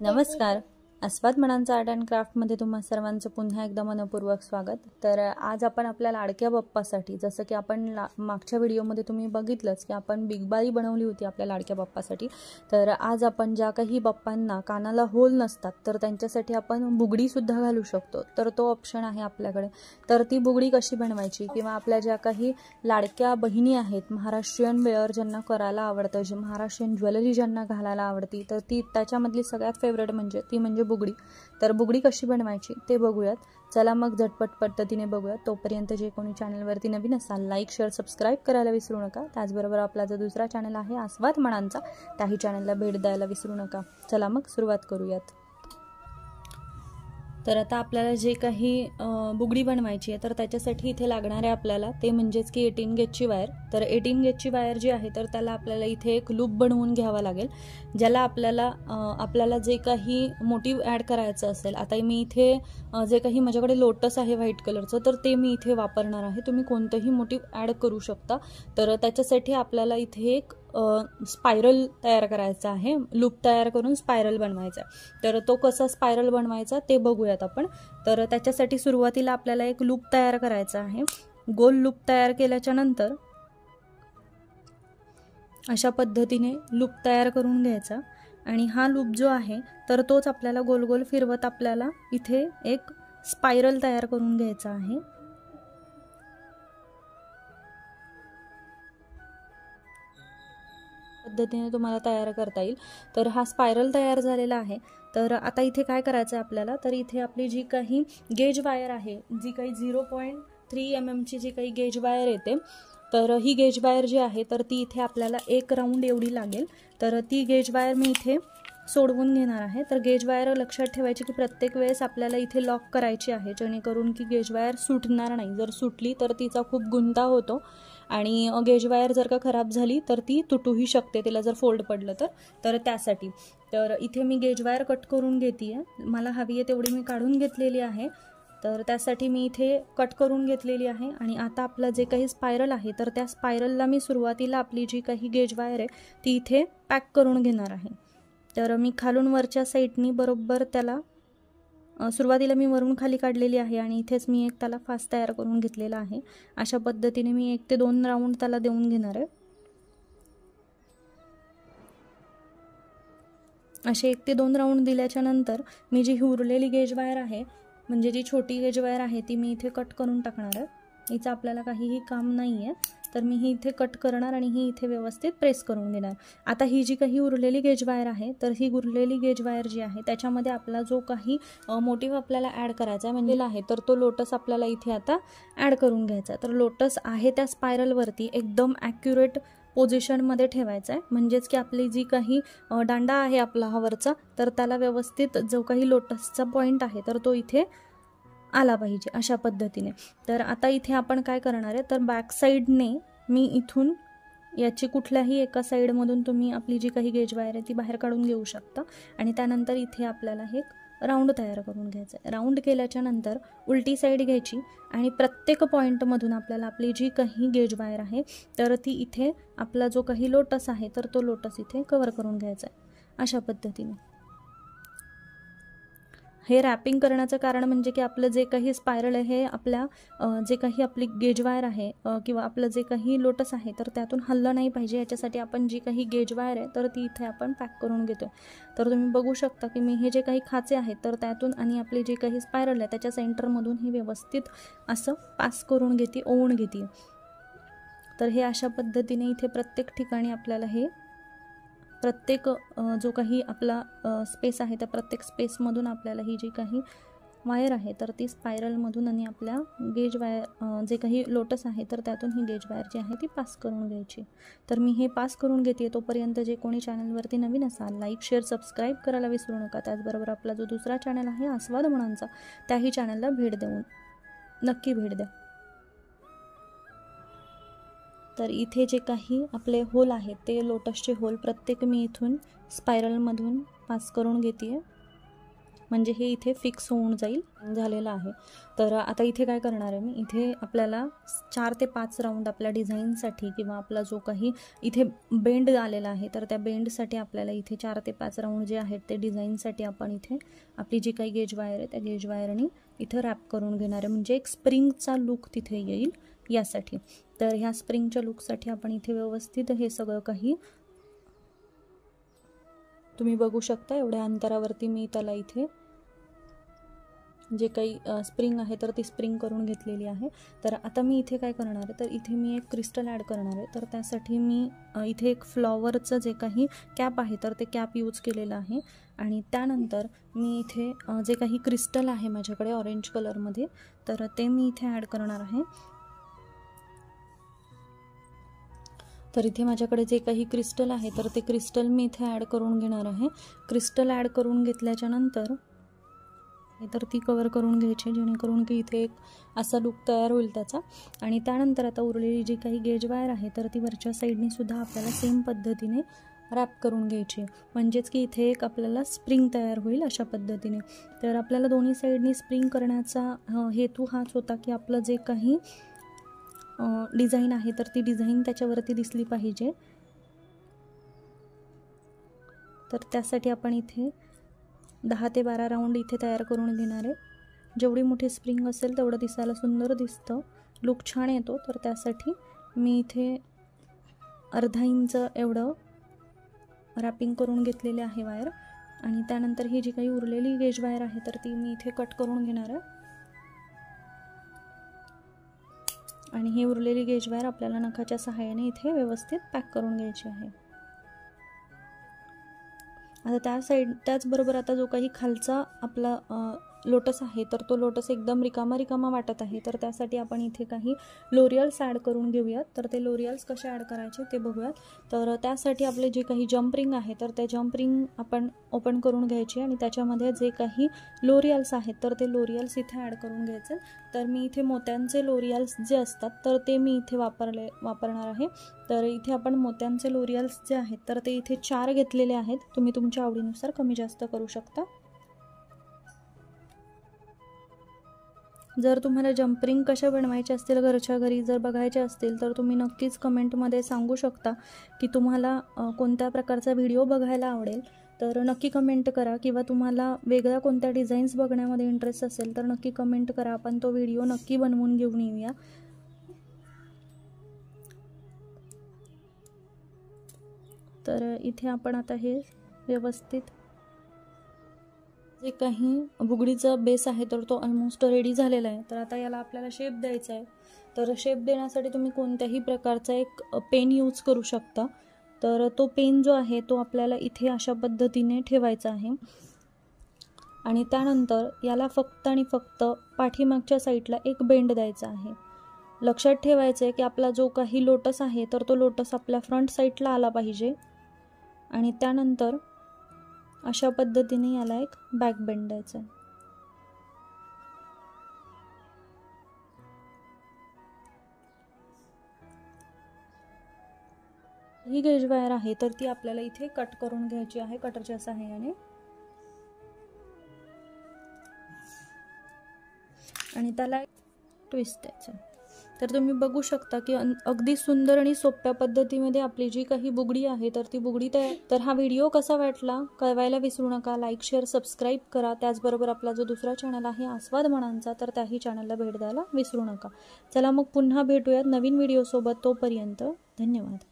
नमस्कार. आस्वाद मनांचा art and क्राफ्टमध्ये तुम्हा सर्वांचं पुन्हा एकदा मनपूर्वक स्वागत. तर आज आपण आपल्या लाडक्या बाप्पासाठी, जसं की आपण मागच्या व्हिडिओमध्ये तुम्ही बघितलंच की आपण बिग बाई बनवली होती आपल्या लाडक्या बाप्पासाठी. तर आज आपण ज्या काही बाप्पांना कानाला होल नसतात तर त्यांच्यासाठी आपण बुगडीसुद्धा घालू शकतो. तर तो ऑप्शन आहे आपल्याकडे. तर ती बुगडी कशी बनवायची, किंवा आपल्या ज्या काही लाडक्या बहिणी आहेत, महाराष्ट्रीयन वेअर ज्यांना करायला आवडतं, जे महाराष्ट्रीयन ज्वेलरी ज्यांना घालायला आवडती, तर ती त्याच्यामधली सगळ्यात फेवरेट म्हणजे बुगडी. तर बुगडी कशी बनवायची ते बघूयात. चला मग झटपट पद्धतीने बघूयात. तोपर्यंत जे कोणी चॅनलवरती नवीन असाल, लाईक शेअर सबस्क्राईब करायला विसरू नका. त्याचबरोबर आपला जो दुसरा चॅनल आहे आस्वाद मनांचा, त्याही चॅनलला भेट द्यायला विसरू नका. चला मग सुरुवात करूयात. तर आता आपल्याला जे काही बुगडी बनवायची आहे तर त्याच्यासाठी इथे लागणार आहे आपल्याला ते म्हणजेच की 18 गेजची वायर. तर 18 गेजची वायर जी आहे तर त्याला आपल्याला इथे एक लूप बनवून घ्यावा लागेल, ज्याला आपल्याला जे काही मोटिव्ह ॲड करायचं असेल. आता मी इथे जे काही माझ्याकडे लोटस आहे व्हाईट कलरचं, तर ते मी इथे वापरणार आहे. तुम्ही कोणतंही मोटिव्ह ॲड करू शकता. तर त्याच्यासाठी आपल्याला इथे एक स्पायरल तयार करायचा आहे, लूप तयार करून स्पायरल बनवायचा. तर तो कसा स्पायरल बनवायचा ते बघूयात आपण. तर त्याच्यासाठी सुरुवातीला आपल्याला एक लूप तयार करायचा आहे. गोल लूप तयार केल्याच्या नंतर अशा पद्धतीने लूप तयार करून घ्यायचा, आणि हा लूप जो आहे तर तोच आपल्याला गोल गोल फिरवत आपल्याला इथे एक स्पायरल तयार करून घ्यायचा आहे. पद्धतीने तुम्हाला तयार करता येईल. तर हा स्पायरल तयार झालेला आहे. तर आता इथे काय करायचं आहे आपल्याला, तर इथे आपली जी काही गेज वायर आहे, जी काही 0.3 mm ची जी काही गेज वायर येते, तर ही गेज वायर जी आहे तर ती इथे आपल्याला 1 राऊंड एवढी लागेल. तर ती गेज वायर मी इथे सोडवून घेणार आहे. तर गेज वायर लक्षात ठेवायची की प्रत्येक वेळेस आपल्याला इथे लॉक करायची आहे, जेणेकरून की गेज वायर सुटणार नाही. जर सुटली तर तिचा खूप गुंता होतो, आणि गेज वायर जर का खराब झाली तर ती तुटूही शकते, तिला जर फोल्ड पडलं तर त्यासाठी. तर इथे मी गेज वायर कट करून घेते आहे. मला हवी आहे तेवढी मी काढून घेतलेली आहे. तर त्यासाठी मी इथे कट करून घेतलेली आहे. आणि आता आपलं जे काही स्पायरल आहे तर त्या स्पायरलला मी सुरुवातीला आपली जी काही गेज वायर आहे ती इथे पॅक करून घेणार आहे. तर मी खालून वरच्या साईडनी बरोबर त्याला सुरुवातीला मी वरून खाली काढलेली आहे, आणि इथेच मी एक त्याला फास तयार करून घेतलेला आहे. अशा पद्धतीने मी 1 ते 2 राऊंड त्याला देऊन घेणार आहे. असे 1 ते 2 राऊंड दिल्याच्या नंतर मी जी उरलेली गेज वायर आहे, म्हणजे जी छोटी गेज वायर आहे, ती मी इथे कट करून टाकणार आहे. हिचं आपल्याला काहीही काम नाही आहे. तर मी ही इथे कट करणार आणि ही इथे व्यवस्थित प्रेस करून घेणार. आता ही जी काही उरलेली गेज वायर आहे तर ही उरलेली गेज वायर जी आहे त्याच्यामध्ये आपला जो काही मोटिव्ह आपल्याला ॲड करायचा आहे म्हणजे आहे, तर तो लोटस आपल्याला इथे आता ॲड करून घ्यायचा. तर लोटस आहे त्या स्पायरलवरती एकदम ॲक्युरेट पोझिशनमध्ये ठेवायचा आहे, म्हणजेच की आपली जी काही दांडा आहे आपला हवरचा, तर त्याला व्यवस्थित जो काही लोटसचा पॉईंट आहे तर तो इथे आला पाहिजे अशा पद्धतीने. तर आता इथे आपण काय करणार आहे, तर बॅक साईडने मी इथून याची कुठल्याही एका साईडमधून तुम्ही आपली जी काही गेज वायर आहे ती बाहेर काढून घेऊ शकता. आणि त्यानंतर इथे आपल्याला हे राऊंड तयार करून घ्यायचं आहे. राऊंड केल्याच्या नंतर उलटी साईड घ्यायची, आणि प्रत्येक पॉईंटमधून आपल्याला आपली जी काही गेज वायर आहे तर ती इथे आपला जो काही लोटस आहे तर तो लोटस इथे कवर करून घ्यायचा आहे अशा पद्धतीने. हे रॅपिंग करण्याचं कारण म्हणजे की आपलं जे काही स्पायरल आहे हे आपल्या जे काही आपली गेज वायर आहे किंवा आपलं जे काही लोटस आहे तर त्यातून हललं नाही पाहिजे, याच्यासाठी आपण जी काही गेज वायर आहे तर ती इथे आपण पॅक करून घेतो. तर तुम्ही बघू शकता की मी हे जे काही खाचे आहेत तर त्यातून आणि आपली जे काही स्पायरल आहे त्याच्या सेंटरमधून हे व्यवस्थित असं पास करून घेते, ओवून घेते. तर हे अशा पद्धतीने इथे प्रत्येक ठिकाणी आपल्याला हे प्रत्येक जो काही आपला स्पेस आहे त्या प्रत्येक स्पेसमधून आपल्याला ही जी काही वायर आहे तर ती स्पायरलमधून आणि आपल्या गेज वायर जे काही लोटस आहे तर त्यातून ही गेज वायर जी आहे ती पास करून घ्यायची. तर मी हे पास करून घेते. तोपर्यंत जे कोणी चॅनलवरती नवीन असाल, लाईक शेअर सबस्क्राईब करायला विसरू नका. त्याचबरोबर आपला जो दुसरा चॅनल आहे आस्वाद मनांचा, त्याही चॅनलला नक्की भेट द्या. तर इथे जे काही आपले होल आहेत ते लोटसचे होल प्रत्येक मी इथून स्पायरलमधून पास करून घेते आहे. म्हणजे हे इथे फिक्स होऊन जाईल झालेलं आहे। तर आता इथे काय करणार आहे मी, इथे आपल्याला 4 ते 5 राऊंड आपल्या डिझाईनसाठी किंवा आपला जो काही इथे बेंड आलेला आहे तर त्या बेंडसाठी आपल्याला इथे 4 ते 5 राऊंड जे आहेत ते डिझाईनसाठी आपण इथे आपली जी काही गेज वायर आहे त्या गेज वायरनी इथं रॅप करून घेणार आहे, म्हणजे एक स्प्रिंगचा लुक तिथे येईल यासाठी। तर ह्या स्प्रिंगच्या लुकसाठी आपण इथे व्यवस्थित हे सगळं काही तुम्ही बघू शकता एवढ्या अंतरावरती मी त्याला इथे जे काही स्प्रिंग आहे तर ती स्प्रिंग करून घेतलेली आहे। तर आता मी इथे काय करणार आहे, तर इथे मी एक क्रिस्टल ॲड करणार आहे। तर त्यासाठी मी इथे एक फ्लॉवरचं जे काही कॅप आहे तर ते कॅप यूज केलेलं आहे आणि त्यानंतर मी इथे जे काही क्रिस्टल आहे माझ्याकडे ऑरेंज कलरमध्ये तर ते मी इथे ॲड करणार आहे। तर इथे माझ्याकडे जे काही क्रिस्टल आहे तर ते क्रिस्टल मी इथे ॲड करून घेणार आहे। क्रिस्टल ॲड करून घेतल्याच्या नंतर तर ती कवर करून घ्यायची जेणेकरून की इथे एक असा लुक तयार होईल त्याचा। आणि त्यानंतर आता उरलेली जी काही गेज वायर आहे तर ती वरच्या साईडने सुद्धा आपल्याला सेम पद्धतीने रॅप करून घ्यायची, म्हणजेच की इथे एक आपल्याला स्प्रिंग तयार होईल अशा पद्धतीने। तर आपल्याला दोन्ही साईडनी स्प्रिंग करण्याचा हेतू हाच होता की आपलं जे काही डिझाईन आहे तर ती डिझाईन त्याच्यावरती दिसली पाहिजे। तर त्यासाठी आपण इथे 10 ते 12 राऊंड इथे तयार करून घेणार आहे। जेवढी मोठी स्प्रिंग असेल तेवढं दिसायला सुंदर दिसतं, लुक छान येतो। तर त्यासाठी मी इथे अर्धा इंच एवढं रॅपिंग करून घेतलेले आहे वायर आणि त्यानंतर ही जी काही उरलेली गेज वायर आहे तर ती मी इथे कट करून घेणार आहे आणि ही उरलेली गेज वायर आपल्याला नखाच्या सहाय्याने इथे व्यवस्थित पॅक करून घ्यायची आहे। आता त्याचबरोबर आता जो काही खालचा आपला लोटस आहे तर तो लोटस एकदम रिकामा वाटत आहे, तर त्यासाठी आपण इथे काही लोरियल्स ॲड करून घेऊयात। तर ते लोरियल्स कसे ॲड करायचे ते बघूयात। तर त्यासाठी आपले जे काही जम्प रिंग आहे तर ते जम्प रिंग आपण ओपन करून घ्यायची आणि त्याच्यामध्ये जे काही लोरियल्स आहेत तर ते लोरियल्स इथे ॲड करून घ्यायचे। तर मी इथे मोत्यांचे लोरियल्स जे असतात तर ते मी इथे वापरणार आहे। तर इथे आपण मोत्यांचे लोरियल्स जे आहेत तर ते इथे 4 घेतलेले आहेत, तुम्ही तुमच्या आवडीनुसार कमी जास्त करू शकता। जर तुम्हाला जम्परिंग कशा बनवायचे असतील घरच्या घरी जर बघायचे असतील तर तुम्ही नक्कीच कमेंटमध्ये सांगू शकता की तुम्हाला कोणत्या प्रकारचा व्हिडिओ बघायला आवडेल। तर नक्की कमेंट करा, किंवा तुम्हाला वेगळ्या कोणत्या डिझाईन्स बघण्यामध्ये इंटरेस्ट असेल तर नक्की कमेंट करा, आपण तो व्हिडिओ नक्की बनवून घेऊन येऊया। तर इथे आपण आता हे व्यवस्थित जे काही बुगडीचा बेस आहे तर तो ऑलमोस्ट रेडी झालेला आहे। तर आता याला आपल्याला शेप द्यायचा आहे। तर शेप देण्यासाठी तुम्ही कोणत्याही प्रकारचा एक पेन यूज करू शकता। तर तो पेन जो आहे तो आपल्याला इथे अशा पद्धतीने ठेवायचा आहे आणि त्यानंतर याला फक्त आणि फक्त पाठीमागच्या साईडला एक बेंड द्यायचा आहे। लक्षात ठेवायचं आहे की आपला जो काही लोटस आहे तर तो लोटस आपल्या फ्रंट साईडला आला पाहिजे आणि त्यानंतर अशा पद्धतीने याला एक बॅक बेंड द्यायचा आहे। ही गेज वायर आहे तर ती आपल्याला इथे कट करून घ्यायची आहे कटरच्या सहाय्याने आणि त्याला ट्विस्ट द्यायचा। तर तुम्ही बघू शकता की अगदी सुंदर आणि सोप्या पद्धतीमध्ये आपली जी काही बुगडी आहे तर ती बुगडी तयार। तर हा व्हिडिओ कसा वाटला कळवायला विसरू नका, लाईक शेअर सबस्क्राईब करा। त्याचबरोबर आपला जो दुसरा चॅनल आहे आस्वाद म्हणांचा तर त्याही चॅनलला भेट द्यायला विसरू नका। चला मग पुन्हा भेटूयात नवीन व्हिडिओ सोबत, तोपर्यंत धन्यवाद।